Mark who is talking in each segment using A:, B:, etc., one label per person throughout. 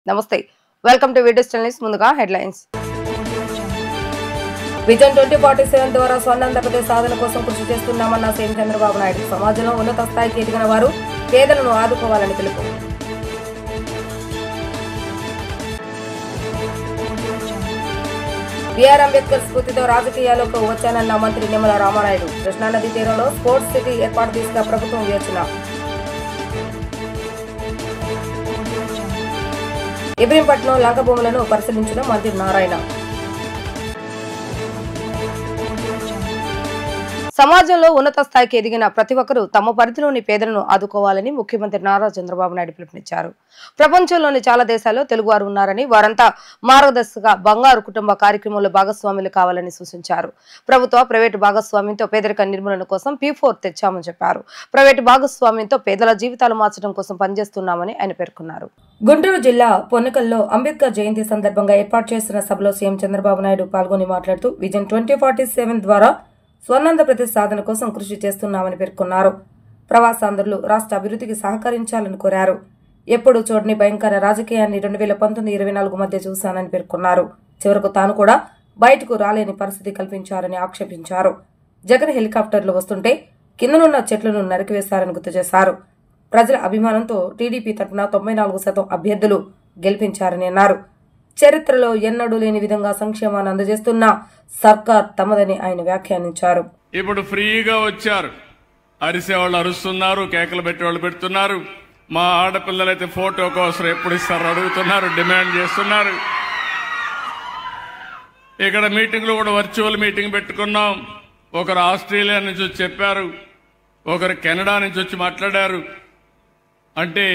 A: నమస్తే welcome to videos channels ముందుగా headlines vision 2047 ద్వారా స్వర్ణాంధ్రప్రదేశ్ సాధన కోసం కృషి చేస్తున్నామన్న సీఎం చంద్రబాబు నాయుడు సమాజంలో ఉన్నత స్థాయికి ఎదిగిన వారు పేదలను ఆదుకోవాలని పిలుపు బిఆర్ అంబేద్కర్ స్ఫూర్తితో రాజకీయాల్లోకి వచ్చానన్న మంత్రి నిమ్మల రామానాయుడు కృష్ణానది తీరంలో స్పోర్ట్స్ సిటీ ఏర్పాటు దిశగా ప్రభుత్వం యోచన ఇబ్రహీంపట్నం లంక భూములను పరిశీలించిన మంత్రి నారాయణ సమాజంలో ఉన్నత స్థాయికి ఎదిగిన ప్రతి ఒక్కరూ తమ పరిధిలోని పేదలను ఆదుకోవాలని ముఖ్యమంత్రి నారా చంద్రబాబు నాయుడు పిలుపునిచ్చారు. ప్రపంచంలోని చాలా దేశాల్లో తెలుగువారు ఉన్నారని వారంతా మార్గదర్శక బంగారు కుటుంబ కార్యక్రమంలో భాగస్వాములు కావాలని సూచించారు. ప్రభుత్వ ప్రైవేటు భాగస్వామ్యంతో పేదరిక నిర్మూలన కోసం P4 తెచ్చామని చెప్పారు. ప్రైవేటు భాగస్వామ్యంతో పేదల జీవితాలు మార్చడం కోసం పనిచేస్తున్నామని ఆయన పేర్కొన్నారు. గుంటూరు జిల్లా పొన్నకల్లో అంబేద్కర్ జయంతి సందర్భంగా ఏర్పాటు చేసిన సభలో సీఎం చంద్రబాబు నాయుడు పాల్గొని మాట్లాడుతూ విజన్ 2047 ద్వారా స్వర్ణాంధ్రప్రదేశ్ సాధన కోసం కృషి చేస్తున్నామని పేర్కొన్నారు. ప్రవాసాంధ్రులు రాష్ట్ర అభివృద్ధికి సహకరించాలని కోరారు. ఎప్పుడు చూడని భయంకర రాజకీయాన్ని 2019-24 మధ్య చూశానని పేర్కొన్నారు. చివరకు తాను కూడా బయటకు రాలేని పరిస్థితి కల్పించారని ఆక్షేపించారు. జగన్ హెలికాప్టర్లు వస్తుంటే కిందనున్న చెట్లను నరికివేశారని గుర్తు చేశారు. ప్రజల అభిమానంతో టీడీపీ తరఫున 94% అభ్యర్థులు గెలిపించారని అన్నారు. చరిత్రలో ఎన్నడూ లేని విధంగా సంక్షేమాన్ని అందజేస్తున్న సర్కార్ తమదని ఆయన వ్యాఖ్యానించారు.
B: ఇప్పుడు ఫ్రీగా వచ్చారు, అరిసేవాళ్ళు అరుస్తున్నారు, కేకలు పెట్టేవాళ్ళు పెడుతున్నారు. మా ఆడపిల్లలైతే ఫోటో కోసం ఎప్పుడు ఇస్తారు అడుగుతున్నారు, డిమాండ్ చేస్తున్నారు. ఇక్కడ మీటింగ్లు కూడా వర్చువల్ మీటింగ్ పెట్టుకున్నాం. ఒకరు ఆస్ట్రేలియా నుంచి వచ్చి చెప్పారు, ఒకరు కెనడా నుంచి వచ్చి మాట్లాడారు. అంటే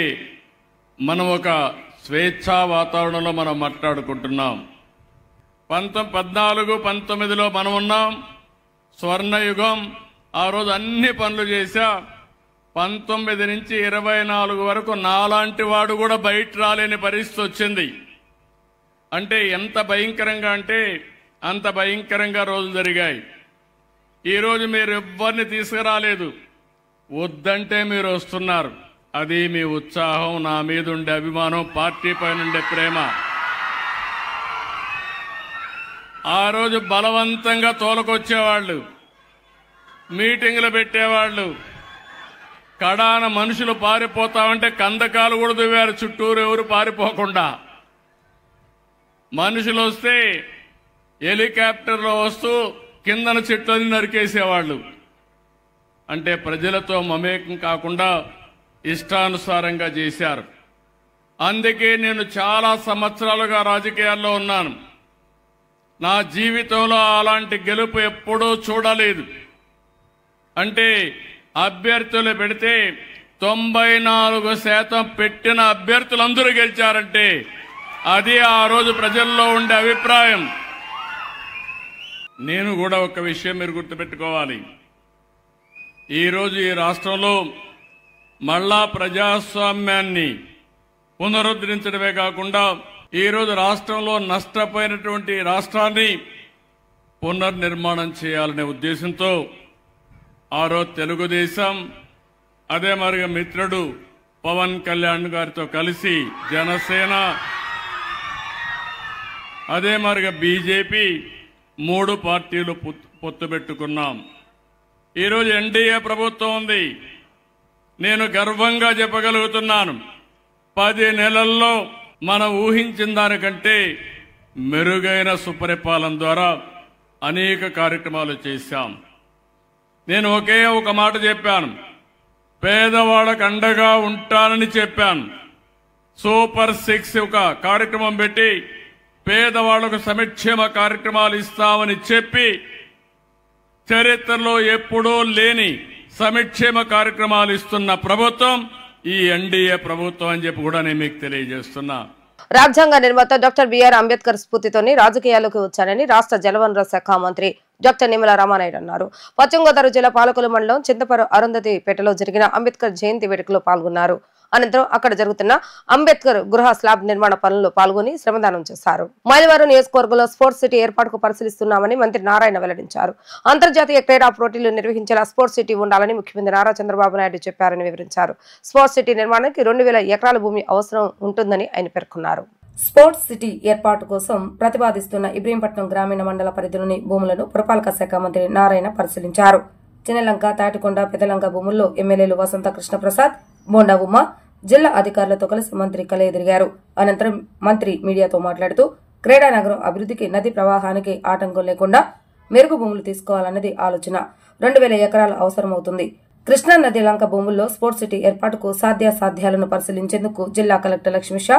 B: మనం ఒక స్వేచ్ఛా వాతావరణంలో మనం మాట్లాడుకుంటున్నాం. 14-19లో మనం ఉన్నాం, స్వర్ణయుగం. ఆ రోజు అన్ని పనులు చేశా. 19 నుంచి 24 వరకు నాలాంటి వాడు కూడా బయట రాలేని పరిస్థితి వచ్చింది. అంటే ఎంత భయంకరంగా అంటే అంత భయంకరంగా రోజులు జరిగాయి. ఈరోజు మీరు ఎవ్వరిని తీసుకురాలేదు, వద్దంటే మీరు వస్తున్నారు. అది మీ ఉత్సాహం, నా మీద ఉండే అభిమానం, పార్టీ పైన ఉండే ప్రేమ. ఆ రోజు బలవంతంగా తోలకొచ్చేవాళ్ళు, మీటింగులు పెట్టేవాళ్ళు. కడాన మనుషులు పారిపోతామంటే కందకాలు కూడా దువ్వారు చుట్టూరు, ఎవరు పారిపోకుండా. మనుషులు వస్తే హెలికాప్టర్లో వస్తూ కిందన చెట్లని నరికేసేవాళ్ళు. అంటే ప్రజలతో మమేకం కాకుండా ఇష్టానుసారంగా చేశారు. అందుకే నేను చాలా సంవత్సరాలుగా రాజకీయాల్లో ఉన్నాను. నా జీవితంలో అలాంటి గెలుపు ఎప్పుడూ చూడలేదు. అంటే అభ్యర్థులు పెడితే 94% పెట్టిన అభ్యర్థులందరూ గెలిచారంటే అది ఆ రోజు ప్రజల్లో ఉండే అభిప్రాయం. నేను కూడా ఒక విషయం మీరు గుర్తుపెట్టుకోవాలి. ఈరోజు ఈ రాష్ట్రంలో మళ్ళా ప్రజాస్వామ్యాన్ని పునరుద్ధరించడమే కాకుండా ఈరోజు రాష్ట్రంలో నష్టపోయినటువంటి రాష్ట్రాన్ని పునర్నిర్మాణం చేయాలనే ఉద్దేశంతో ఆ రోజు తెలుగుదేశం, అదే మరిగా మిత్రుడు పవన్ కళ్యాణ్ గారితో కలిసి జనసేన, అదే మరిగా బీజేపీ 3 పార్టీలు పొత్తు పెట్టుకున్నాం. ఈరోజు ఎన్డీఏ ప్రభుత్వం ఉంది. నేను గర్వంగా చెప్పగలుగుతున్నాను, 10 నెలల్లో మనం ఊహించిన దానికంటే మెరుగైన సుపరిపాలన ద్వారా అనేక కార్యక్రమాలు చేశాం. నేను ఒకే ఒక మాట చెప్పాను, పేదవాళ్ళకు అండగా ఉంటానని చెప్పాను. సూపర్ 6 ఒక కార్యక్రమం పెట్టి పేదవాళ్లకు సంక్షేమ కార్యక్రమాలు ఇస్తామని చెప్పి చరిత్రలో ఎప్పుడూ లేని సంక్షేమ కార్యక్రమాలు ఇస్తున్న ప్రభుత్వం ఈ ఎన్డీఏ ప్రభుత్వం అని చెప్పి కూడా నేను మీకు తెలియజేస్తున్నా.
A: రాజ్యాంగ నిర్మాత డాక్టర్ బిఆర్ అంబేద్కర్ స్ఫూర్తితోని రాజకీయాల్లోకి వచ్చానని రాష్ట్ర జలవనరుల శాఖ మంత్రి డాక్టర్ నిమ్మల రామానాయుడు అన్నారు. పశ్చిమ గోదావరి జిల్లా పాలకొల్లు మండలం చింతపరు అరుంధతిపేటలో జరిగిన అంబేద్కర్ జయంతి వేడుకలో పాల్గొన్నారు. అనంతరం అక్కడ జరుగుతున్న అంబేద్కర్ గృహ స్లాబ్ నిర్మాణ పనుల్లో పాల్గొని శ్రమదానం చేశారు. మైలవరం నియోజకవర్గంలో స్పోర్ట్స్ సిటీ ఏర్పాటుకు పరిశీలిస్తున్నామని మంత్రి నారాయణ వెల్లడించారు. అంతర్జాతీయ క్రీడా పోటీలు నిర్వహించేలా స్పోర్ట్స్ సిటీ ఉండాలని ముఖ్యమంత్రి నారా చంద్రబాబు నాయుడు చెప్పారని వివరించారు. స్పోర్ట్స్ సిటీ నిర్మాణానికి 2000 ఎకరాల భూమి అవసరం ఉంటుందని ఆయన పేర్కొన్నారు. స్పోర్ట్స్ సిటీ ఏర్పాటు కోసం ప్రతిపాదిస్తున్న ఇబ్రహీంపట్నం గ్రామీణ మండల పరిధిలోని భూములను పురపాలక శాఖ మంత్రి నారాయణ పరిశీలించారు. చిన్నలంక, తాటికొండ, పెదలంక భూముల్లో ఎమ్మెల్యేలు వసంత కృష్ణప్రసాద్, బోండా ఉమ్మ, జిల్లా అధికారులతో కలిసి మంత్రి కలయదిరిగారు. అనంతరం మంత్రి మీడియాతో మాట్లాడుతూ క్రీడా నగరం అభివృద్ధికి, నది ప్రవాహానికి ఆటంకం లేకుండా మెరుగు భూములు తీసుకోవాలన్నది ఆలోచన. 2000 ఎకరాలు అవసరమవుతుంది. కృష్ణా నది లంక భూముల్లో స్పోర్ట్స్ సిటీ ఏర్పాటుకు సాధ్యాసాధ్యాలను పరిశీలించేందుకు జిల్లా కలెక్టర్ లక్ష్మీషా,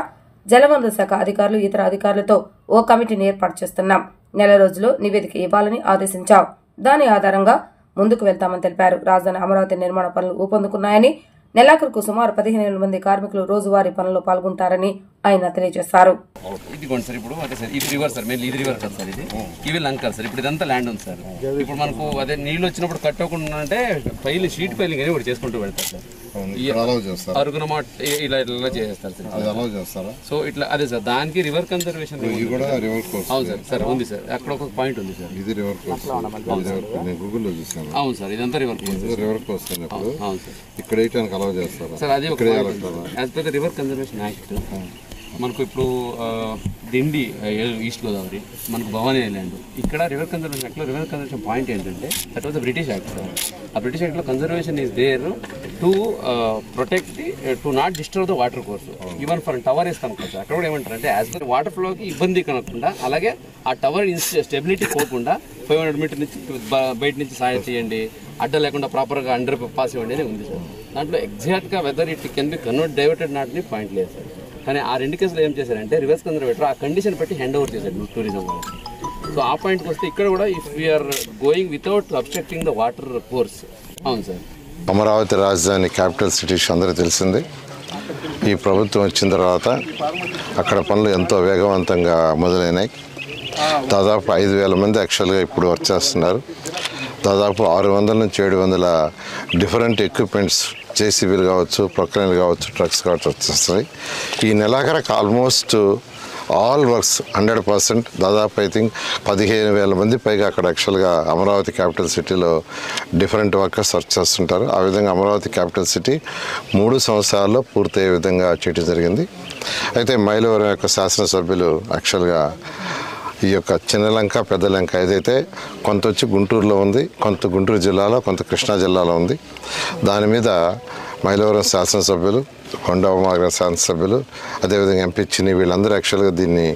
A: జలవనరుల శాఖ అధికారులు, ఇతర అధికారులతో ఓ కమిటీని ఏర్పాటు చేస్తున్నాం. నెల రోజుల్లో నివేదిక ఇవ్వాలని ఆదేశించాం. దాని ఆధారంగా ముందుకు వెళ్తామని తెలిపారు. రాజధాని అమరావతి నిర్మాణ పనులు ఊపందుకున్నాయని, నెలాఖరుకు సుమారు 15,000 మంది కార్మికులు రోజువారీ పనుల్లో పాల్గొంటారని ఆయన తెలియజేశారు.
C: ఇదిగోండి సార్, ఇప్పుడు అదే సార్ ఇది రివర్ సార్, మేము ఇది రివర్ కదా సార్, ఇవి లంక సార్. ఇప్పుడు ఇదంతా ల్యాండ్ ఉంది సార్. ఇప్పుడు మనకు అదే నీళ్ళు వచ్చినప్పుడు కట్టకుండా అంటే షీట్ ఫైలింగ్ అని ఒకటి చేసుకుంటూ పెడతారు సార్. అరుగున మాట ఇలా ఇలా చేస్తారు సార్. సో ఇట్లా అదే సార్, దానికి రివర్ కన్జర్వేషన్ అవును సార్. సార్ ఉంది సార్, అక్కడ ఒక పాయింట్ ఉంది సార్. ఇది రివర్ కోర్స్. అవును సార్, ఇదంతా రివర్ కోర్స్. అవును సార్, ఇక్కడ సార్ అది ఒక as per the river conservation act మనకు ఇప్పుడు దిండి ఈస్ట్ గోదావరి, మనకు భవానీ ఐలాండ్, ఇక్కడ రివర్ కన్జర్వేషన్ యాక్ట్లో రివర్ కన్జర్వేషన్ పాయింట్ ఏంటంటే that was the British act sir. ఆ బ్రిటిష్ యాక్ట్లో conservation is there to protect the to not disturb the water course. Even for tower వేస్తాను కదా, అక్కడ కూడా ఏమంటారంటే యాజ్ పర్ వాటర్ ఫ్లోకి ఇబ్బంది కనకుండా, అలాగే ఆ టవర్ స్టెబిలిటీ పోకుండా 500 మీటర్ నుంచి బయట నుంచి సాయం చేయండి, అడ్డ లేకుండా ప్రాపర్గా అండర్ పాస్ ఇవ్వండి అని ఉంది సార్. దాంట్లో ఎగ్జాక్ట్గా whether it can be convert diverted not ని పాయింట్ లేదు సార్. కానీ ఆ 2 కేసులు ఏం చేశారంటే రివర్స్ కన్జర్వేటర్ ఆ కండిషన్ పెట్టి హ్యాండ్ ఓవర్ చేశారు టూరిజం వాళ్ళకి. సో ఆ పాయింట్కి వస్తే ఇక్కడ కూడా if we're going without obstructing the water course. అవును సార్,
D: అమరావతి రాజధాని క్యాపిటల్ సిటీస్ అందరూ తెలిసింది. ఈ ప్రభుత్వం వచ్చిన తర్వాత అక్కడ పనులు ఎంతో వేగవంతంగా మొదలైనాయి. దాదాపు 5,000 మంది యాక్చువల్గా ఇప్పుడు వర్క్ చేస్తున్నారు. దాదాపు 600 నుంచి 700 డిఫరెంట్ ఎక్విప్మెంట్స్, జేసీబీలు కావచ్చు, ప్రొక్లైన్లు కావచ్చు, ట్రక్స్ కావచ్చు వచ్చేస్తాయి. ఈ నెలాఖరకు ఆల్మోస్ట్ ఆల్ వర్క్స్ 100%, దాదాపు ఐ థింక్ 15,000 మంది పైగా అక్కడ యాక్చువల్గా అమరావతి క్యాపిటల్ సిటీలో డిఫరెంట్ వర్కర్స్ వర్క్ చేస్తుంటారు. ఆ విధంగా అమరావతి క్యాపిటల్ సిటీ 3 సంవత్సరాల్లో పూర్తయ్యే విధంగా చేయడం జరిగింది. అయితే మైలవరం యొక్క శాసనసభ్యులు యాక్చువల్గా ఈ యొక్క చిన్నలంక, పెద్దలంక ఏదైతే కొంత వచ్చి గుంటూరులో ఉంది, కొంత గుంటూరు జిల్లాలో, కొంత కృష్ణా జిల్లాలో ఉంది. దాని మీద మైలవరం శాసనసభ్యులు, కొండవమాగ శాసనసభ్యులు, అదేవిధంగా ఎంపీ చిన్ని వీళ్ళందరూ యాక్చువల్గా దీన్ని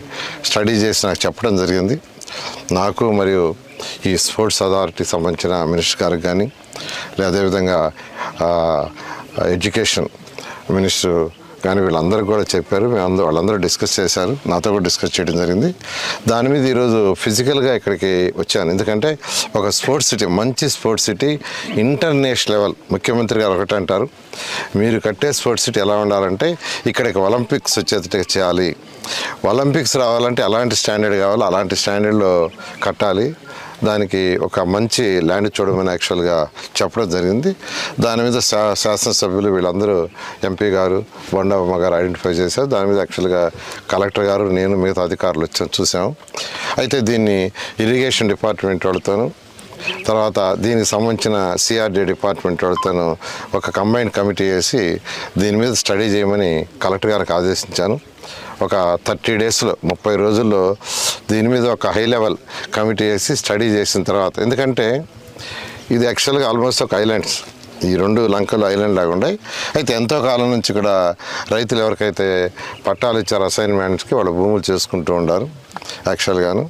D: స్టడీ చేసి నాకు చెప్పడం జరిగింది. నాకు మరియు ఈ స్పోర్ట్స్ అథారిటీకి సంబంధించిన మినిస్టర్ గారికి కానీ, అదేవిధంగా ఎడ్యుకేషన్ మినిస్టర్ కానీ వీళ్ళందరూ కూడా చెప్పారు. వాళ్ళందరూ డిస్కస్ చేశారు, నాతో కూడా డిస్కస్ చేయడం జరిగింది. దాని మీద ఈరోజు ఫిజికల్గా ఇక్కడికి వచ్చాను. ఎందుకంటే ఒక స్పోర్ట్స్ సిటీ, మంచి స్పోర్ట్స్ సిటీ, ఇంటర్నేషనల్ లెవెల్. ముఖ్యమంత్రి గారు ఒకటే అంటారు, మీరు కట్టే స్పోర్ట్స్ సిటీ ఎలా ఉండాలంటే ఇక్కడికి ఒలింపిక్స్ వచ్చేటట్టుగా చేయాలి. ఒలింపిక్స్ రావాలంటే ఎలాంటి స్టాండర్డ్ కావాలో అలాంటి స్టాండర్డ్లో కట్టాలి. దానికి ఒక మంచి ల్యాండ్ చూడమని యాక్చువల్గా చెప్పడం జరిగింది. దాని మీద శాసనసభ్యులు వీళ్ళందరూ, ఎంపీ గారు, బొండమ్మ గారు ఐడెంటిఫై చేశారు. దాని మీద యాక్చువల్గా కలెక్టర్ గారు, నేను, మిగతా అధికారులు వచ్చి చూసాము. అయితే దీన్ని ఇరిగేషన్ డిపార్ట్మెంట్ వాళ్ళతోనూ, తర్వాత దీనికి సంబంధించిన సిఆర్డీ డిపార్ట్మెంట్ వాళ్ళతోనూ ఒక కంబైన్డ్ కమిటీ వేసి దీని మీద స్టడీ చేయమని కలెక్టర్ గారికి ఆదేశించాను. ఒక 30 డేస్లో, 30 రోజుల్లో దీని మీద ఒక హై లెవెల్ కమిటీ వేసి స్టడీ చేసిన తర్వాత, ఎందుకంటే ఇది యాక్చువల్గా ఆల్మోస్ట్ ఒక ఐలాండ్స్, ఈ 2 లంకలు ఐలాండ్ లాగా ఉన్నాయి. అయితే ఎంతో కాలం నుంచి ఇక్కడ రైతులు ఎవరికైతే పట్టాలు ఇచ్చారు అసైన్మెంట్స్కి, వాళ్ళ భూములు చేసుకుంటూ ఉన్నారు యాక్చువల్గాను.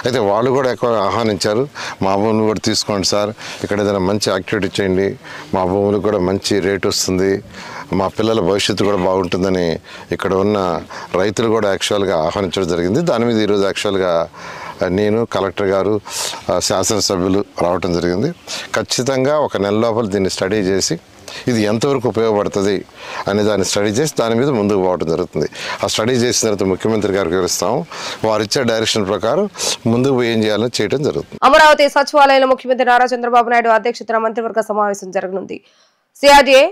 D: అయితే వాళ్ళు కూడా ఎక్కువ ఆహ్వానించారు, మా భూములు కూడా తీసుకోండి సార్, ఇక్కడ ఏదైనా మంచి యాక్టివిటీ చేయండి, మా భూములకు కూడా మంచి రేట్ వస్తుంది, మా పిల్లల భవిష్యత్తు కూడా బాగుంటుందని ఇక్కడ ఉన్న రైతులు కూడా యాక్చువల్గా ఆహ్వానించడం జరిగింది. దాని మీద ఈరోజు యాక్చువల్గా నేను, కలెక్టర్ గారు, శాసనసభ్యులు రావడం జరిగింది. ఖచ్చితంగా ఒక నెల లోపల దీన్ని స్టడీ చేసి ఇది ఎంతవరకు ఉపయోగపడుతుంది అనే దాన్ని స్టడీ చేసి దాని మీద ముందుకు పోవడం జరుగుతుంది. ఆ స్టడీ చేసిన తర్వాత ముఖ్యమంత్రి గారికి వివరిస్తాము. వారు ఇచ్చే డైరెక్షన్ ప్రకారం ముందుకు ఏం చేయాలో చేయడం జరుగుతుంది.
A: అమరావతి సచివాలయంలో ముఖ్యమంత్రి నారా చంద్రబాబు నాయుడు అధ్యక్షతన మంత్రివర్గ సమావేశం జరగనుంది. సిఆర్డీఏ,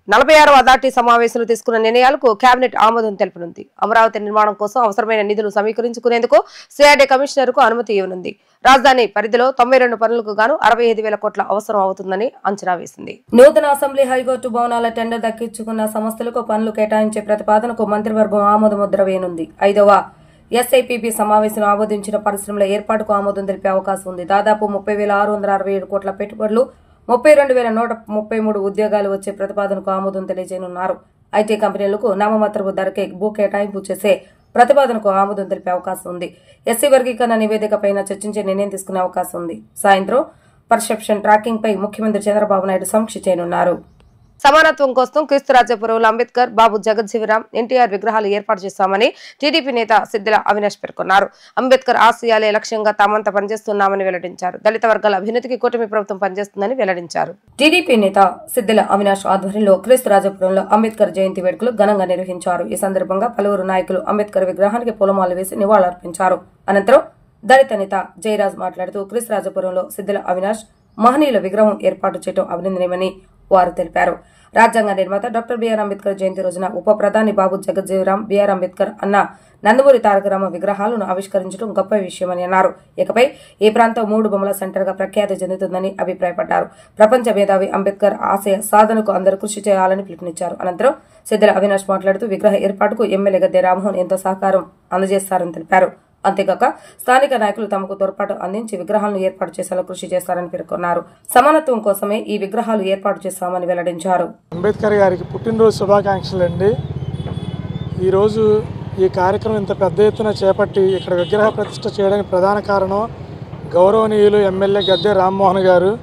A: 46వ అథారిటీ సమావేశంలో తీసుకున్న నిర్ణయాలకు కేబినెట్ ఆమోదం తెలుపనుంది. అమరావతి నిర్మాణం కోసం అవసరమైన నిధులు సమీకరించుకునేందుకు సిఆర్డీ కమిషనర్ కు అనుమతి ఇవ్వనుంది. రాజధాని పరిధిలో 92 పనులకు గాను 65,000 కోట్ల అవసరం అవుతుందని అంచనా వేసింది. నూతన అసెంబ్లీ హైకోర్టు భవనాల టెండర్ దక్కించుకున్న సంస్థలకు పనులు కేటాయించే ప్రతిపాదనకు మంత్రివర్గం ఆమోద ముద్ర వేయనుంది. 5వ ఎస్ఐపిబి సమావేశం ఆమోదించిన పరిశ్రమల ఏర్పాటుకు ఆమోదం తెలిపే అవకాశం ఉంది. దాదాపు 30,667 కోట్ల పెట్టుబడులు, 32,133 ఉద్యోగాలు వచ్చే ప్రతిపాదనకు ఆమోదం తెలియజేయనున్నారు. ఐటీ కంపెనీలకు నామమాత్రపు ధరకే భూ కేటాయింపు చేసే ప్రతిపాదనకు ఆమోదం తెలిపే అవకాశం ఉంది. ఎస్సీ వర్గీకరణ నివేదిక పైన చర్చించే నిర్ణయం తీసుకునే అవకాశం ఉంది. సాయంత్రం పర్సెప్షన్ ట్రాకింగ్ పై ముఖ్యమంత్రి చంద్రబాబు నాయుడు సమీక్ష చేయనున్నారు. సమానత్వం కోసం క్రీస్తురాజపురంలో అంబేద్కర్, బాబు జగజ్జీవరాం, ఎన్టీఆర్ విగ్రహాలు ఏర్పాటు చేశామని టీడీపీ నేత సిద్దిల అవినాష్ పేర్కొన్నారు. అంబేద్కర్ ఆశయాలే లక్ష్యంగా తామంతా పనిచేస్తున్నామని వెల్లడించారు. దళిత వర్గాల అభ్యున్నతికి కూటమి ప్రభుత్వం పనిచేస్తుందని వెల్లడించారు. టీడీపీ నేత సిద్దిల అవినాష్ ఆధ్వర్యంలో క్రీస్తురాజపురంలో అంబేద్కర్ జయంతి వేడుకలు ఘనంగా నిర్వహించారు. ఈ సందర్భంగా పలువురు నాయకులు అంబేద్కర్ విగ్రహానికి పూలమాలలు వేసి నివాళులర్పించారు. అనంతరం దళిత నేత జయరాజ్ మాట్లాడుతూ క్రీస్తురాజపురంలో సిద్దిల అవినాష్ మహనీయుల విగ్రహం ఏర్పాటు చేయడం అభినందనీయమని వారు తెలిపారు. రాజ్యాంగ నిర్మాత డాక్టర్ బిఆర్ అంబేద్కర్ జయంతి రోజున ఉప ప్రధాని బాబు జగజ్జీవరాం, బిఆర్ అంబేద్కర్ అన్న నందమూరి తారక రామ విగ్రహాలను ఆవిష్కరించడం గొప్ప విషయమని అన్నారు. ఇకపై ఈ ప్రాంతం 3 బొమ్మల సెంటర్ గా ప్రఖ్యాతి చెందుతుందని అభిప్రాయపడ్డారు. ప్రపంచ మేధావి అంబేద్కర్ ఆశయ సాధనకు అందరూ కృషి చేయాలని పిలుపునిచ్చారు. అనంతరం సిద్దిల అవినాష్ మాట్లాడుతూ విగ్రహ ఏర్పాటుకు ఎమ్మెల్యే గద్దె రామ్మోహన్ ఎంతో సహకారం అందజేస్తారని తెలిపారు. అంతేకాక స్థానిక నాయకులు తమకు తోడ్పాటు అందించి విగ్రహాలను ఏర్పాటు చేసేలా కృషి చేస్తారని పేర్కొన్నారు. సమానత్వం కోసమే ఈ విగ్రహాలు ఏర్పాటు చేస్తామని వెల్లడించారు.
E: అంబేద్కర్ గారికి పుట్టినరోజు శుభాకాంక్షలు అండి. ఈరోజు ఈ కార్యక్రమం ఇంత పెద్ద ఎత్తున చేపట్టి ఇక్కడ విగ్రహ ప్రతిష్ఠ చేయడానికి ప్రధాన కారణం గౌరవనీయులు ఎమ్మెల్యే గద్దె రామ్మోహన్ గారు.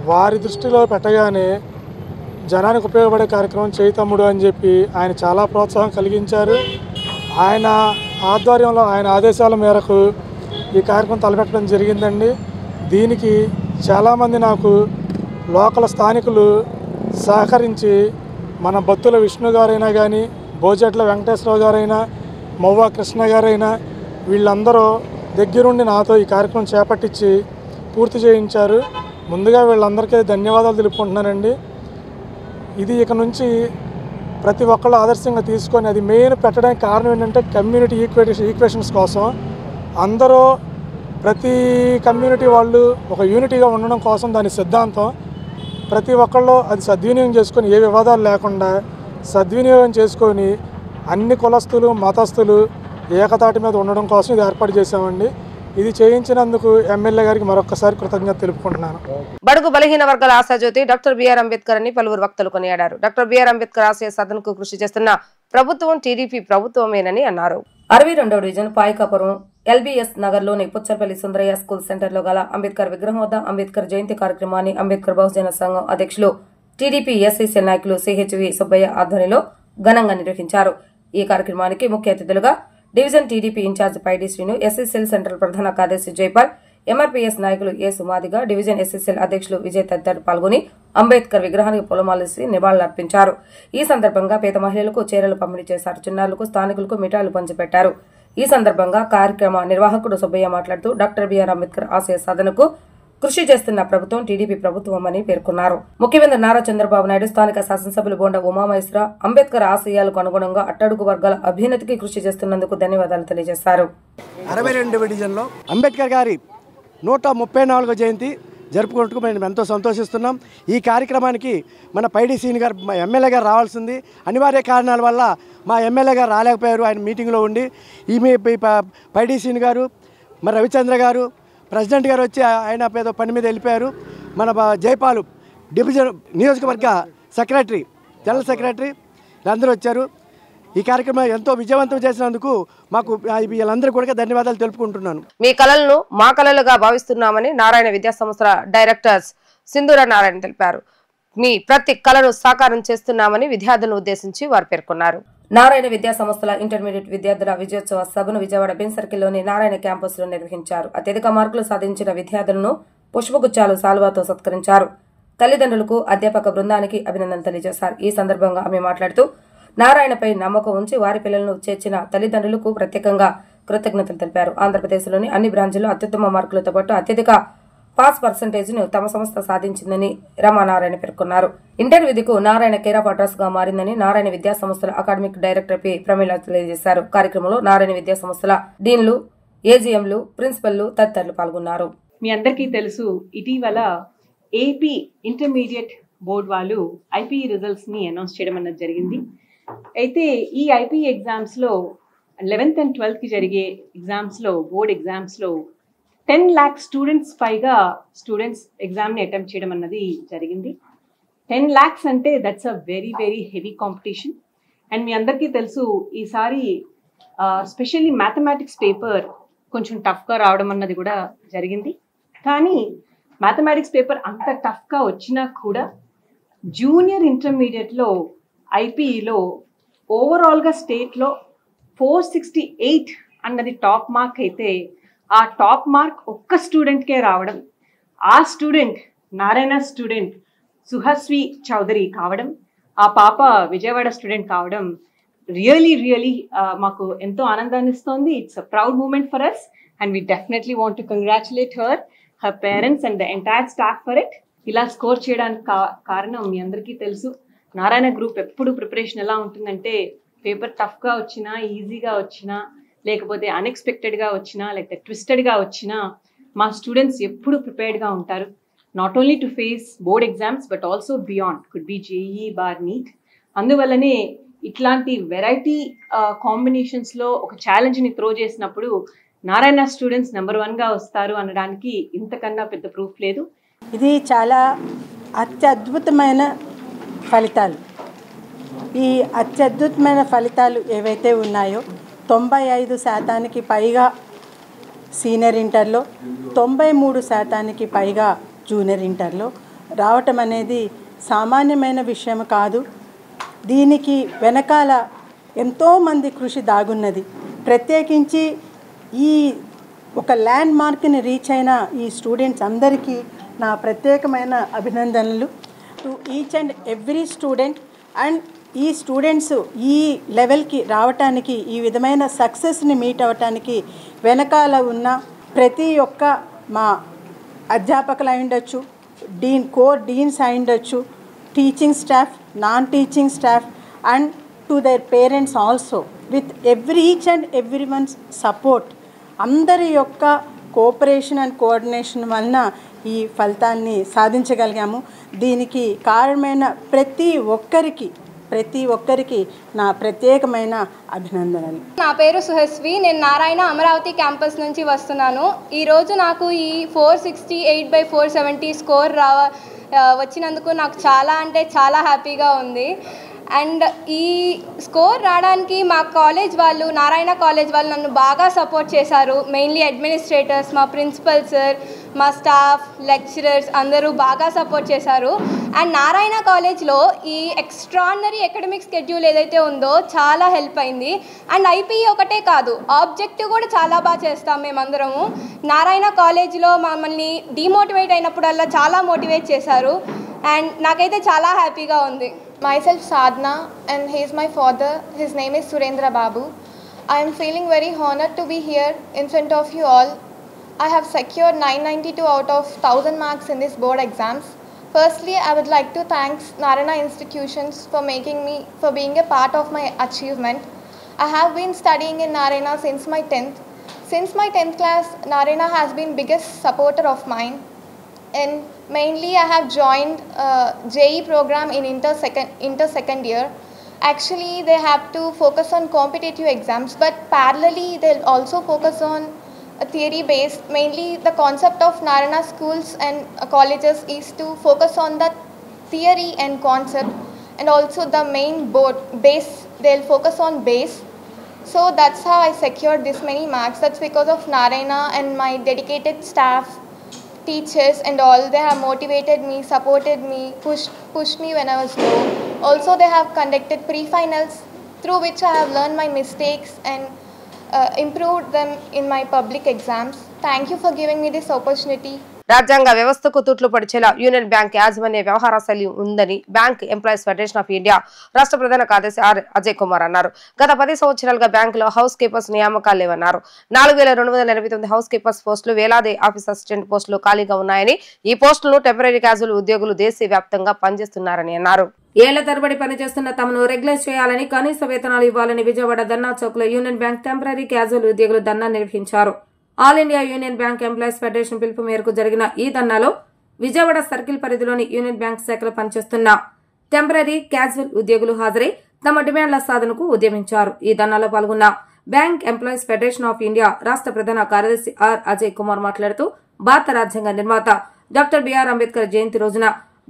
E: వారి దృష్టిలో పెట్టగానే జనానికి ఉపయోగపడే కార్యక్రమం చేయి తమ్ముడు అని చెప్పి ఆయన చాలా ప్రోత్సాహం కలిగించారు. ఆయన ఆధ్వర్యంలో ఆయన ఆదేశాల మేరకు ఈ కార్యక్రమం తలపెట్టడం జరిగిందండి. దీనికి చాలామంది నాకు లోకల్ స్థానికులు సహకరించి మన బత్తుల విష్ణు గారైనా కానీ, బోజట్ల వెంకటేశ్వరరావు గారైనా, మొవ్వ కృష్ణ గారైనా వీళ్ళందరూ దగ్గరుండి నాతో ఈ కార్యక్రమం చేపట్టించి పూర్తి చేయించారు. ముందుగా వీళ్ళందరికీ ధన్యవాదాలు తెలుపుకుంటున్నానండి. ఇది ఇక నుంచి ప్రతి ఒక్కళ్ళు ఆదర్శంగా తీసుకొని, అది మెయిన్ పెట్టడానికి కారణం ఏంటంటే కమ్యూనిటీ ఈక్వేషన్స్ కోసం అందరూ ప్రతి కమ్యూనిటీ వాళ్ళు ఒక యూనిటీగా ఉండడం కోసం దాని సిద్ధాంతం. ప్రతి ఒక్కళ్ళు అది సద్వినియోగం చేసుకొని, ఏ వివాదాలు లేకుండా సద్వినియోగం చేసుకొని అన్ని కులస్తులు మతస్థులు ఏకతాటి మీద ఉండడం కోసం ఇది ఏర్పాటు చేశామండి. ఇది చేయించినందుకు ఎమ్మెల్యే గారికి మరొకసారి కృతజ్ఞత తెలుపుకుంటున్నాను.
A: బడుగు బలహీన వర్గాల ఆశాజ్యోతి డాక్టర్ బిఆర్ అంబేద్కర్ అని పలువురు వక్తలు కొనియాడారు. డాక్టర్ బిఆర్ అంబేద్కర్ ఆశయ సాధనకు కృషి చేస్తున్న ప్రభుత్వం టీడీపీ ప్రభుత్వమేనని అన్నారు. 62వ డివిజన్ పాయికాపురం ఎల్బీఎస్ నగర్ లోని పుచ్చర్పల్లి సుందరయ్య స్కూల్ సెంటర్ లో గల అంబేద్కర్ విగ్రహం వద్ద అంబేద్కర్ జయంతి కార్యక్రమాన్ని అంబేద్కర్ బహుజన సంఘం అధ్యక్షులు టీడీపీ ఎస్సీసీ నాయకులు సిహెచ్వి సుబ్బయ్య ఆధ్వర్యంలో ఘనంగా నిర్వహించారు. ఈ కార్యక్రమానికి ముఖ్య అతిథులుగా డివిజన్ టీడీపీ ఇన్ఛార్జ్ పైడి శ్రీను, ఎస్సీసీఎల్ సెంట్రల్ ప్రధాన కార్యదర్శి జైపాల్, ఎంఆర్పీఎస్ నాయకులు ఏ సుమాదిగా, డివిజన్ ఎస్సీసీఎల్ అధ్యక్షులు విజయ్ తదితరులు పాల్గొని అంబేద్కర్ విగ్రహానికి పూలమాలేసి నివాళులర్పించారు. ఈ సందర్భంగా పేద మహిళలకు చీరలు పంపిణీ చేశారు. చిన్నారులకు స్థానికులకు మిఠాయిలు పంచిపెట్టారు. ఈ సందర్భంగా కార్యక్రమ నిర్వాహకుడు సుబ్బయ్య మాట్లాడుతూ డాక్టర్ బిఆర్ అంబేద్కర్ ఆశయ సాధనకు కృషి చేస్తున్న ప్రభుత్వం టీడీపీ ప్రభుత్వమని పేర్కొన్నారు. ముఖ్యమంత్రి నారా చంద్రబాబు నాయుడు, స్థానిక శాసనసభ్యులు బోండా ఉమామహేశ్వర అంబేద్కర్ ఆశయాలకు అనుగుణంగా అట్టడుగు వర్గాల అభ్యున్నతికి కృషి చేస్తున్నందుకు ధన్యవాదాలు తెలియజేశారు.
F: 62వ డివిజన్లో అంబేద్కర్ గారి 134వ జయంతి జరుపుకుంటూ మేము ఎంతో సంతోషిస్తున్నాం. ఈ కార్యక్రమానికి మన పైడి శ్రీను గారు, మా ఎమ్మెల్యే గారు రావాల్సింది. అనివార్య కారణాల వల్ల మా ఎమ్మెల్యే గారు రాలేకపోయారు. ఆయన మీటింగ్లో ఉండి పైడి శ్రీను గారు, మరి రవిచంద్ర గారు, ప్రెసిడెంట్ గారు వచ్చి ఆయన పేద పని మీద వెళ్ళిపోయారు. మన జైపాలు డివిజన్ నియోజకవర్గ సెక్రటరీ, జనరల్ సెక్రటరీ వీళ్ళందరూ వచ్చారు. ఈ కార్యక్రమం ఎంతో విజయవంతం చేసినందుకు మాకు వీళ్ళందరూ కూడా ధన్యవాదాలు తెలుపుకుంటున్నాను.
A: మీ కళలను మా కళలుగా భావిస్తున్నామని నారాయణ విద్యా సంస్థల డైరెక్టర్స్ సింధూర నారాయణ తెలిపారు. మీ ప్రతి కళను సాకారం చేస్తున్నామని విద్యార్థులను ఉద్దేశించి వారు పేర్కొన్నారు. నారాయణ విద్యా సంస్థల ఇంటర్మీడియట్ విద్యార్థుల విజయోత్సవ సభను విజయవాడ బెన్ సర్కిల్లోని నారాయణ క్యాంపస్ లో నిర్వహించారు. అత్యధిక మార్కులు సాధించిన విద్యార్థులను పుష్పగుచ్చాలు సాల్వాతో సత్కరించారు. తల్లిదండ్రులకు, అధ్యాపక బృందానికి అభినందనలు తెలియజేశారు. ఈ సందర్భంగా ఆమె మాట్లాడుతూ నారాయణపై నమ్మకం ఉంచి వారి పిల్లలను చేర్చిన తల్లిదండ్రులకు ప్రత్యేకంగా కృతజ్ఞతలు తెలిపారు. ఆంధ్రప్రదేశ్లోని అన్ని బ్రాంచ్ల్లో అత్యుత్తమ మార్కులతో పాటు అత్యధిక పాస్ పర్సంటేజ్ను తమ సంస్థ సాధించిందని రమానారాయణ పేర్కొన్నారు. ఇంటర్ విధికు నారాయణ కేర్ ఆఫ్ అడ్రస్ గా మారిందని నారాయణ విద్యా సంస్థల అకాడమిక్ డైరెక్టర్ పి ప్రమీల తెలియజేశారు. కార్యక్రమంలో నారాయణ విద్యా సంస్థల డీన్లు, ఏజీఎంలు, ప్రిన్సిపల్లు తదితరులు పాల్గొన్నారు.
G: మీ అందరికీ తెలుసు, ఇటీవల ఏపీ ఇంటర్మీడియట్ బోర్డ్ వాళ్ళు ఐపీ రిజల్ట్స్ ని అనౌన్స్ చేయడం అన్నది జరిగింది. అయితే ఈ ఐపీ ఎగ్జామ్స్ లో 11th and 12th కి జరిగే ఎగ్జామ్స్ లో, బోర్డ్ ఎగ్జామ్స్ లో 10 lakh స్టూడెంట్స్ పైగా స్టూడెంట్స్ ఎగ్జామ్ ని అటెంప్ట్ చేయడం అన్నది జరిగింది. 10 lakhs అంటే that's a very very heavy competition. And మీ అందరికీ తెలుసు, ఈసారి స్పెషల్లీ మ్యాథమెటిక్స్ పేపర్ కొంచెం టఫ్గా రావడం అన్నది కూడా జరిగింది. కానీ మ్యాథమెటిక్స్ పేపర్ అంత టఫ్గా వచ్చినా కూడా జూనియర్ ఇంటర్మీడియట్లో ఐపీఈలో ఓవరాల్గా స్టేట్లో 468 అన్నది టాప్ మార్క్ అయితే, ఆ టాప్ మార్క్ ఒక్క స్టూడెంట్కే రావడం, ఆ స్టూడెంట్ నారాయణ స్టూడెంట్ సుహస్వి చౌదరి కావడం, ఆ పాప విజయవాడ స్టూడెంట్ కావడం రియలీ మాకు ఎంతో ఆనందాన్ని ఇస్తోంది. It's a proud moment for us and we definitely want to congratulate her parents and the entire staff for it. ఇలా స్కోర్ చేయడానికి కారణం మీ అందరికీ తెలుసు, నారాయణ గ్రూప్ ఎప్పుడు ప్రిపరేషన్ ఎలా ఉంటుందంటే, పేపర్ టఫ్గా వచ్చినా, ఈజీగా వచ్చినా, లేకపోతే అన్ఎక్స్పెక్టెడ్గా వచ్చినా, లేకపోతే ట్విస్టెడ్గా వచ్చినా మా స్టూడెంట్స్ ఎప్పుడు ప్రిపేర్డ్గా ఉంటారు. Not only to face board exams but also beyond, could be JEE bar NEET. అందువల్లనే ఇట్లాంటి వెరైటీ కాంబినేషన్స్లో ఒక ఛాలెంజ్ని త్రో చేసినప్పుడు నారాయణ స్టూడెంట్స్ నెంబర్ 1గా వస్తారు అనడానికి ఇంతకన్నా పెద్ద ప్రూఫ్ లేదు.
H: ఇది చాలా అత్యద్భుతమైన ఫలితాలు. ఈ అత్యద్భుతమైన ఫలితాలు ఏవైతే ఉన్నాయో 95% పైగా సీనియర్ ఇంటర్లో, 93% పైగా జూనియర్ ఇంటర్లో రావటం అనేది సామాన్యమైన విషయం కాదు. దీనికి వెనకాల ఎంతోమంది కృషి దాగున్నది. ప్రత్యేకించి ఈ ఒక ల్యాండ్ మార్క్ని రీచ్ అయిన ఈ స్టూడెంట్స్ అందరికీ నా ప్రత్యేకమైన అభినందనలు. To each and every student. And ఈ స్టూడెంట్స్ ఈ లెవెల్కి రావటానికి, ఈ విధమైన సక్సెస్ని మీట్ అవ్వటానికి వెనకాల ఉన్న ప్రతి ఒక్క మా అధ్యాపకులు అయి ఉండొచ్చు, కోర్ డీన్స్ అయి ఉండొచ్చు, teaching staff, non teaching staff and to their parents also, with each and every once support, అందరి యొక్క కోఆపరేషన్ అండ్ కోఆర్డినేషన్ వలన ఈ ఫలితాన్ని సాధించగలిగాము. దీనికి కారణమైన ప్రతి ఒక్కరికి నా ప్రత్యేకమైన అభినందనలు.
I: నా పేరు సుహస్వి, నేను నారాయణ అమరావతి క్యాంపస్ నుంచి వస్తున్నాను. ఈరోజు నాకు ఈ 468/470 స్కోర్ వచ్చినందుకు నాకు చాలా అంటే చాలా హ్యాపీగా ఉంది. అండ్ ఈ స్కోర్ రావడానికి మా కాలేజ్ వాళ్ళు, నారాయణ కాలేజ్ వాళ్ళు నన్ను బాగా సపోర్ట్ చేశారు. మెయిన్లీ అడ్మినిస్ట్రేటర్స్, మా ప్రిన్సిపల్ సార్, మా స్టాఫ్, లెక్చరర్స్ అందరూ బాగా సపోర్ట్ చేశారు. అండ్ నారాయణ కాలేజ్లో ఈ ఎక్స్ట్రాడినరీ అకాడమిక్ స్కెడ్యూల్ ఏదైతే ఉందో చాలా హెల్ప్ అయింది. అండ్ ఐపీఈ ఒకటే కాదు, ఆబ్జెక్టివ్ కూడా చాలా బాగా చేస్తాం మేమందరము. నారాయణ కాలేజ్లో మమ్మల్ని డిమోటివేట్ అయినప్పుడల్లా చాలా మోటివేట్ చేశారు. అండ్ నాకైతే చాలా హ్యాపీగా ఉంది.
J: Myself Sadhna and he is my father. His name is Surendra Babu. I am feeling very honored to be here in front of you all. I have secured 992 out of 1000 marks in this board exams. Firstly, I would like to thank Narayana institutions for being a part of my achievement. I have been studying in Narayana since my 10th. Since my 10th class, Narayana has been biggest supporter of mine. And mainly I have joined JEE program in inter second year. Actually they have to focus on competitive exams, but parallelly they'll also focus on a theory based. Mainly the concept of Narayana schools and colleges is to focus on the theory and concept, and also the main board base, they'll focus on base. So that's how I secured this many marks. That's because of Narayana and my dedicated staff, teachers and all. They have motivated me, supported me, pushed me when I was low. Also they have conducted pre-finals through which I have learned my mistakes and improved them in my public exams. Thank you for giving me this opportunity.
A: రాజ్యాంగ వ్యవస్థకు తూట్లు పడిచేలా union bank యాజమాన్య వ్యవహార శైలి ఉందని bank employees federation of India రాష్ట్ర ప్రధాన కార్యదర్శి ఆర్ అజయ్ కుమార్ అన్నారు. గత 10 సంవత్సరాలుగా బ్యాంకులో హౌస్ కీపర్స్ నియామకాలు లేవన్నారు. 4289 హౌస్ కీపర్స్ పోస్టులు, వేలాది ఆఫీస్ అసిస్టెంట్ పోస్టులు ఖాళీగా ఉన్నాయని, ఈ పోస్టులను టెంపరరీ క్యాజువల్ ఉద్యోగులు దేశవ్యాప్తంగా పనిచేస్తున్నారని అన్నారు. ఏళ్ల తరబడి పనిచేస్తున్న తమను రెగ్యులర్ చేయాలని, కనీస వేతనాలు ఇవ్వాలని విజయవాడ ధర్నా చౌక్ లో యూనియన్ బ్యాంక్ టెంపరరీ క్యాజువల్ ఉద్యోగులు ధర్నా నిర్వహించారు. All India union bank employees federation పిలుపు మేరకు జరిగిన ఈ ధర్నాలో విజయవాడ సర్కిల్ పరిధిలోని యూనియన్ బ్యాంక్ శాఖలో పనిచేస్తున్న టెంపరరీ క్యాజువల్ ఉద్యోగులు హాజరై తమ డిమాండ్ల సాధనకు ఉద్యమించారు. ఈ ధర్నాలో పాల్గొన్న bank employees federation of India రాష్ట్ర ప్రధాన కార్యదర్శి ఆర్ అజయ్ కుమార్ మాట్లాడుతూ భారత రాజ్యాంగ నిర్మాత డాక్టర్ బిఆర్ అంబేద్కర్ జయంతి రోజున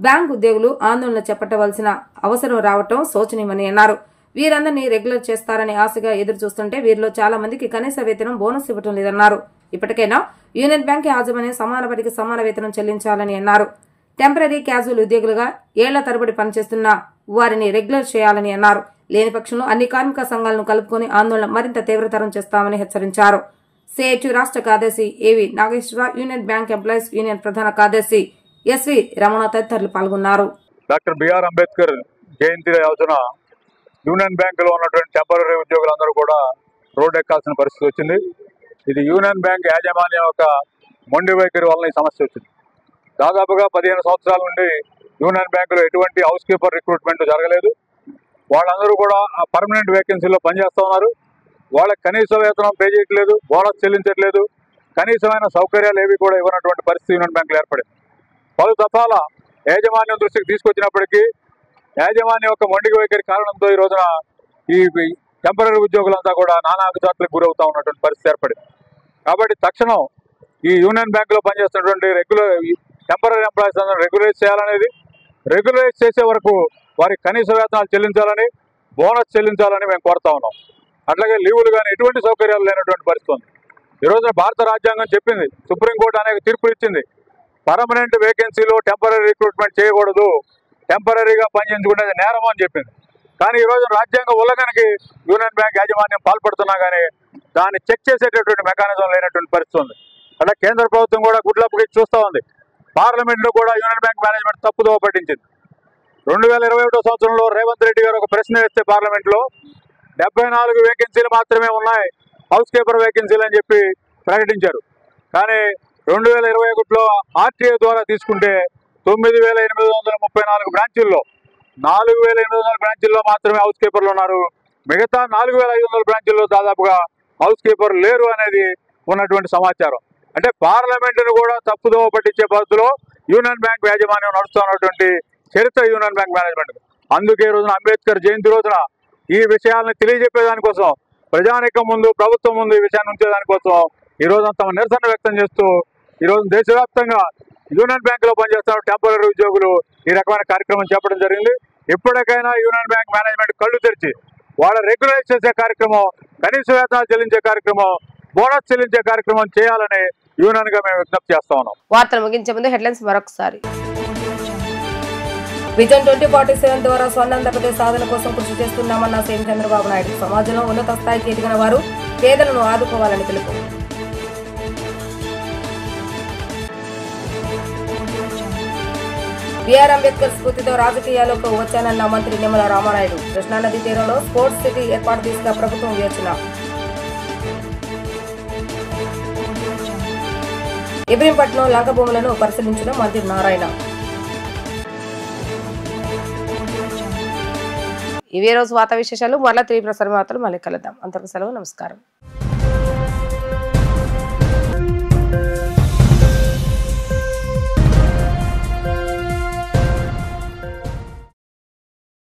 A: బ్యాంక్ ఉద్యోగులు ఆందోళన చేపట్టవలసిన అవసరం రావటం శోచనీయమని అన్నారు. వీరందరినీ రెగ్యులర్ చేస్తారని ఆశగా ఎదురు చూస్తుంటే వీరిలో చాలా మందికి కనీస వేతనం బోనస్ ఇవ్వటం లేదన్నారు. ఇప్పటికైనా యూనియన్ బ్యాంక్ యాజమాన్యం సమాన పనికి సమాన వేతనం చెల్లించాలని అన్నారు. టెంపరరీ క్యాజువల్ ఉద్యోగులుగా ఏళ్ల తరబడి పనిచేస్తున్న వారిని రెగ్యులర్ చేయాలని అన్నారు. లేని పక్షంలో అన్ని కార్మిక సంఘాలను కలుపుకొని ఆందోళన మరింత తీవ్రతరం చేస్తామని హెచ్చరించారు. సిఐటి రాష్ట్ర కార్యదర్శి ఏవి Nageswara, union bank employees union ప్రధాన కార్యదర్శి ఎస్వి రమణ తదితరులు పాల్గొన్నారు.
K: డాక్టర్ బిఆర్ అంబేద్కర్ జయంతి రోజున యూనియన్ బ్యాంకులో ఉన్నటువంటి టెంపరరీ ఉద్యోగులందరూ కూడా రోడ్డు ఎక్కాల్సిన పరిస్థితి వచ్చింది. ఇది యూనియన్ బ్యాంక్ యాజమాన్యం యొక్క మొండి వైఖరి వలన ఈ సమస్య వచ్చింది. దాదాపుగా 15 సంవత్సరాల నుండి యూనియన్ బ్యాంకులో ఎటువంటి హౌస్ కీపర్ రిక్రూట్మెంట్ జరగలేదు. వాళ్ళందరూ కూడా ఆ పర్మనెంట్ వేకెన్సీలో పనిచేస్తూ ఉన్నారు. వాళ్ళకి కనీస వేతనం పే చేయట్లేదు, బోనస్ చెల్లించట్లేదు, కనీసమైన సౌకర్యాలు ఏవి కూడా ఇవ్వనటువంటి పరిస్థితి యూనియన్ బ్యాంకులో ఏర్పడింది. పలు దఫాల యాజమాన్యం దృష్టికి తీసుకొచ్చినప్పటికీ యాజమాన్యం యొక్క మొండి వైఖరి కారణంతో ఈ రోజున ఈ టెంపరరీ ఉద్యోగులంతా కూడా నానా అగచాట్లకు గురవుతూ ఉన్నటువంటి పరిస్థితి ఏర్పడింది. కాబట్టి తక్షణం ఈ యూనియన్ బ్యాంకులో పనిచేస్తున్నటువంటి టెంపరరీ ఎంప్లాయీస్ అందరూ రెగ్యులైజ్ చేయాలనేది, రెగ్యులైజ్ చేసే వరకు వారికి కనీస వేతనాలు చెల్లించాలని, బోనస్ చెల్లించాలని మేము కోరుతా ఉన్నాం. అట్లాగే లీవులు కానీ ఎటువంటి సౌకర్యాలు లేనటువంటి పరిస్థితి ఉంది. ఈ రోజున భారత రాజ్యాంగం చెప్పింది, సుప్రీంకోర్టు అనేక తీర్పులు ఇచ్చింది, పర్మనెంట్ వేకెన్సీలో టెంపరరీ రిక్రూట్మెంట్ చేయకూడదు, టెంపరరీగా పనిచేయించుకునేది నేరం అని చెప్పింది. కానీ ఈ రోజు రాజ్యాంగ ఉల్లంఘనకి యూనియన్ బ్యాంక్ యాజమాన్యం పాల్పడుతున్నా కానీ దాన్ని చెక్ చేసేటటువంటి మెకానిజం లేనటువంటి పరిస్థితి ఉంది. అలా కేంద్ర ప్రభుత్వం కూడా గుడ్లప్పకి చూస్తూ ఉంది. పార్లమెంట్లో కూడా యూనియన్ బ్యాంక్ మేనేజ్మెంట్ తప్పుదోవ పట్టించింది. 2021 సంవత్సరంలో రేవంత్ రెడ్డి గారు ఒక ప్రశ్న వేస్తే పార్లమెంట్లో 74 వేకెన్సీలు మాత్రమే ఉన్నాయి, హౌస్ కీపర్ వేకెన్సీలు అని చెప్పి ప్రకటించారు. కానీ 2021లో ఆర్టీఐ ద్వారా తీసుకుంటే 9834 బ్రాంచీల్లో 4800 బ్రాంచీల్లో మాత్రమే హౌస్ కీపర్లు ఉన్నారు. మిగతా 4500 బ్రాంచీల్లో దాదాపుగా హౌస్ కీపర్ లేరు అనేది ఉన్నటువంటి సమాచారం. అంటే పార్లమెంటును కూడా తప్పుదోవ పట్టించే పద్ధతిలో యూనియన్ బ్యాంక్ యాజమాన్యం నడుస్తున్నటువంటి చరిత్ర యూనియన్ బ్యాంక్ మేనేజ్మెంట్. అందుకే ఈ రోజున అంబేద్కర్ జయంతి రోజున ఈ విషయాలను తెలియజెప్పేదానికోసం, ప్రజానీకం ముందు, ప్రభుత్వం ముందు ఈ విషయాన్ని ఉంచేదానికోసం ఈ రోజున తమ నిరసన వ్యక్తం చేస్తూ ఈ రోజు దేశవ్యాప్తంగా యూనియన్ బ్యాంకులో పనిచేస్తున్న టెంపరరీ ఉద్యోగులు ఈ రకమైన కార్యక్రమం చేపట్టడం జరిగింది. ఇప్పటికైనా యూనియన్ బ్యాంక్ మేనేజ్మెంట్ కళ్ళు తెరిచి వాళ్ళ రెగ్యులైజ్ చేసే కార్యక్రమం, కనీస వేతనాలు చెల్లించే కార్యక్రమం, బోనస్ చెల్లించే కార్యక్రమం చేయాలని యూనియన్ గా మేము విజ్ఞప్తి చేస్తా ఉన్నాం.
A: వార్తలు ముగించే ముందు హెడ్లైన్స్ మరొకసారి. విజన్ 2047 ద్వారా స్వర్ణాంధ్రప్రదేశ్ సాధన కోసం కృషి చేస్తున్నామన్న సీఎం చంద్రబాబు నాయుడు. సమాజంలో ఉన్నత స్థాయికి ఎదిగిన వారు పేదలను ఆదుకోవాలని పిలుపు. బిఆర్ అంబేద్కర్ స్ఫూర్తితో రాజకీయాల్లోకి వచ్చానన్న మంత్రి నిమ్మల రామానాయుడు. కృష్ణానది తీరంలో స్పోర్ట్స్ సిటీ ఏర్పాటు దిశగా ప్రభుత్వం యోచన. ఇబ్రహీంపట్నం లంక భూములను పరిశీలించిన మంత్రి నారాయణ. ఇవే రోజు వార్తా విశేషాలు. మరలా 3 ప్రసార వార్తలు మళ్ళీ కలుద్దాం. అంతవరకు సెలవు, నమస్కారం.